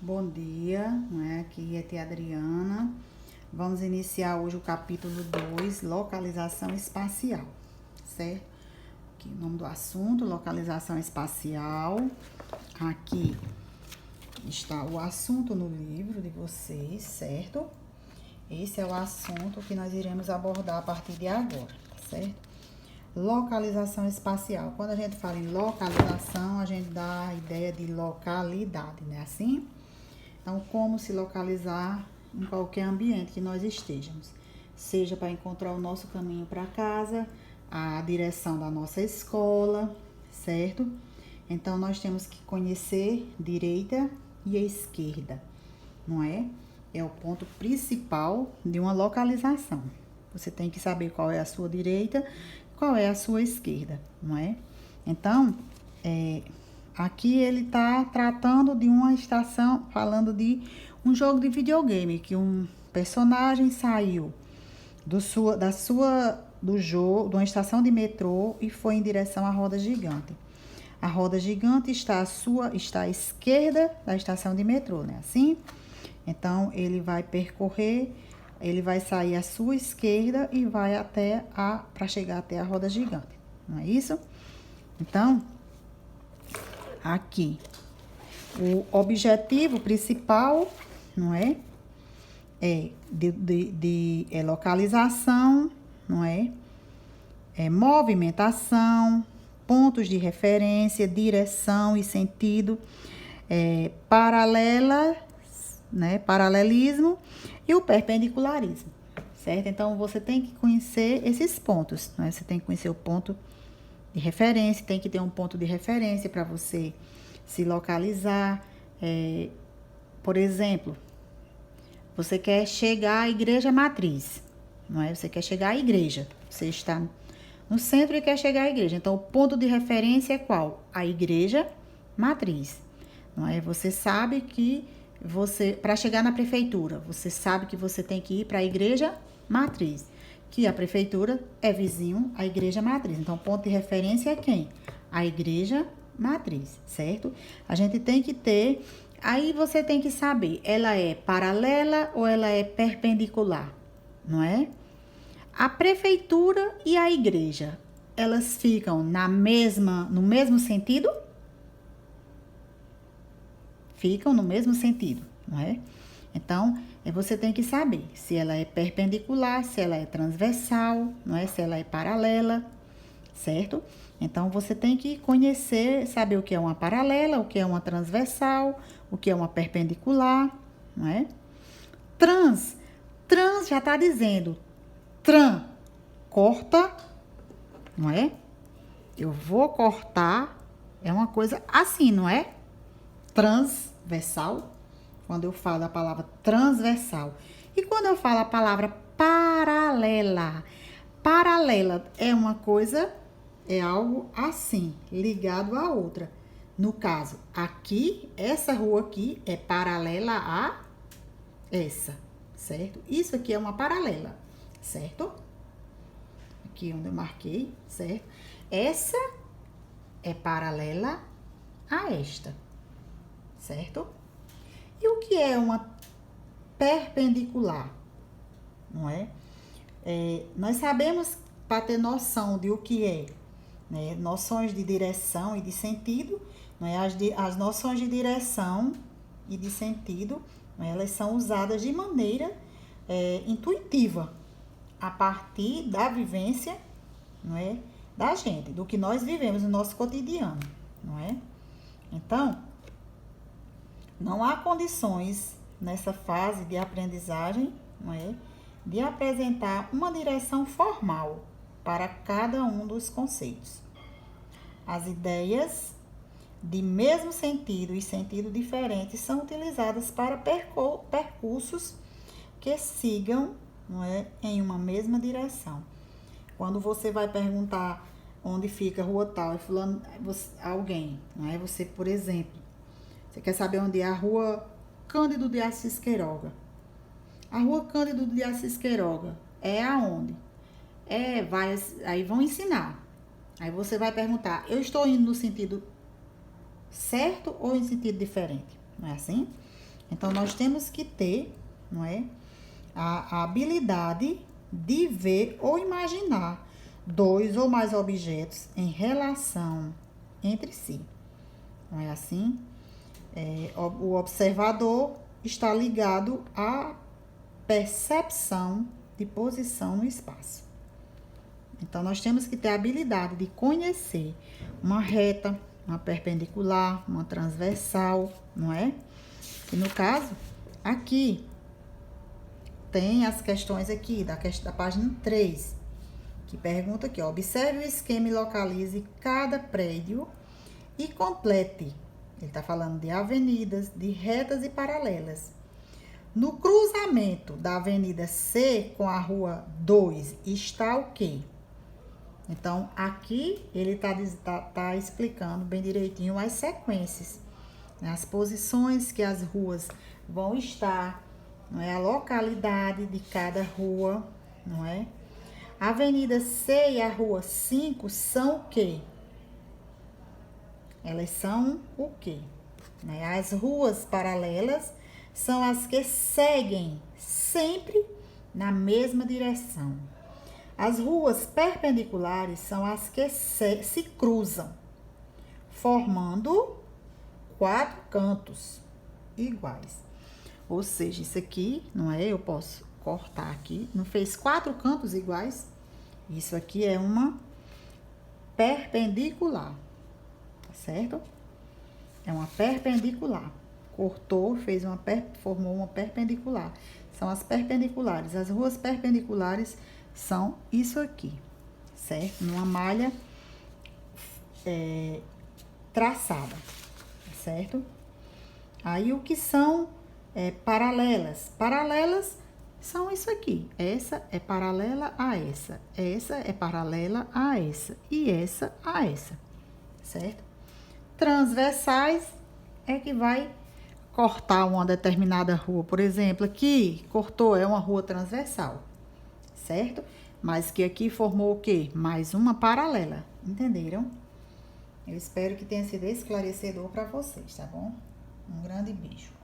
Bom dia, Aqui é tia Adriana. Vamos iniciar hoje o capítulo 2, localização espacial, certo? Aqui o nome do assunto, localização espacial. Aqui está o assunto no livro de vocês, certo? Esse é o assunto que nós iremos abordar a partir de agora, certo? Localização espacial. Quando a gente fala em localização, a gente dá a ideia de localidade, né? Assim? Então, como se localizar em qualquer ambiente que nós estejamos, seja para encontrar o nosso caminho para casa, a direção da nossa escola, certo? Então, nós temos que conhecer direita e esquerda, não é? É o ponto principal de uma localização. Você tem que saber qual é a sua direita, qual é a sua esquerda, não é? Então, aqui ele está tratando de uma estação, falando de um jogo de videogame, que um personagem saiu do jogo, de uma estação de metrô e foi em direção à roda gigante. A roda gigante está à esquerda da estação de metrô, né? Assim? Então, ele vai percorrer, ele vai sair à sua esquerda e vai para chegar até a roda gigante. Não é isso? Então, aqui, o objetivo principal, não é? É localização, não é? É movimentação, pontos de referência, direção e sentido, paralelismo e o perpendicularismo, certo? Então, você tem que conhecer esses pontos, né? Você tem que conhecer o ponto de referência, tem que ter um ponto de referência para você se localizar. Por exemplo, você quer chegar à igreja matriz, não é? Você quer chegar à igreja, você está no centro e quer chegar à igreja. Então, o ponto de referência é qual? A igreja matriz, não é? Você sabe que para chegar na prefeitura, você sabe que você tem que ir para a igreja matriz, que a prefeitura é vizinho à igreja matriz. Então, ponto de referência é quem? A igreja matriz, certo? A gente tem que ter, aí você tem que saber, ela é paralela ou ela é perpendicular, não é? A prefeitura e a igreja, elas ficam no mesmo sentido? Ficam no mesmo sentido, não é? Então, você tem que saber se ela é perpendicular, se ela é transversal, não é? Se ela é paralela, certo? Então, você tem que conhecer, saber o que é uma paralela, o que é uma transversal, o que é uma perpendicular, não é? Trans já está dizendo, corta, não é? Eu vou cortar, é uma coisa assim, não é? Transversal, quando eu falo a palavra transversal. E quando eu falo a palavra paralela é uma coisa, é algo assim, ligado à outra. No caso, aqui, essa rua aqui é paralela a essa, certo? Isso aqui é uma paralela, certo? Aqui onde eu marquei, certo? Essa é paralela a esta, certo? E o que é uma perpendicular? Não é? Nós sabemos, para ter noção de o que é, né? Noções de direção e de sentido, não é? As noções de direção e de sentido, não é? Elas são usadas de maneira intuitiva, a partir da vivência, não é? Da gente, do que nós vivemos no nosso cotidiano, não é? Então, não há condições nessa fase de aprendizagem, não é, de apresentar uma direção formal para cada um dos conceitos. As ideias de mesmo sentido e sentido diferente são utilizadas para percursos que sigam, não é, em uma mesma direção. Quando você vai perguntar onde fica a rua tal, alguém, não é? Você, por exemplo, você quer saber onde é a rua Cândido de Assis Queiroga. A rua Cândido de Assis Queiroga é aonde? Aí vão ensinar. Aí você vai perguntar, eu estou indo no sentido certo ou em sentido diferente? Não é assim? Então, nós temos que ter, não é, a habilidade de ver ou imaginar dois ou mais objetos em relação entre si. Não é assim? O observador está ligado à percepção de posição no espaço. Então, nós temos que ter a habilidade de conhecer uma reta, uma perpendicular, uma transversal, não é? E no caso, aqui, tem as questões aqui, da página 3, que pergunta aqui, ó, observe o esquema e localize cada prédio e complete. Ele está falando de avenidas, de retas e paralelas. No cruzamento da avenida C com a rua 2 está o quê? Então, aqui ele tá explicando bem direitinho as sequências, né? As posições que as ruas vão estar, não é? A localidade de cada rua, não é? A avenida C e a rua 5 são o quê? Elas são o quê? Né? As ruas paralelas são as que seguem sempre na mesma direção. As ruas perpendiculares são as que se cruzam, formando 4 cantos iguais. Ou seja, isso aqui, não é? Eu posso cortar aqui. Não fez 4 cantos iguais? Isso aqui é uma perpendicular, tá certo? É uma perpendicular. Cortou, formou uma perpendicular. São as perpendiculares. As ruas perpendiculares são isso aqui, certo? Numa malha traçada, certo? Aí, o que são paralelas? Paralelas são isso aqui. Essa é paralela a essa. Essa é paralela a essa. E essa a essa, certo? Transversais é que vai cortar uma determinada rua. Por exemplo, aqui cortou, é uma rua transversal, certo? Mas que aqui formou o quê? Mais uma paralela, entenderam? Eu espero que tenha sido esclarecedor para vocês, tá bom? Um grande beijo.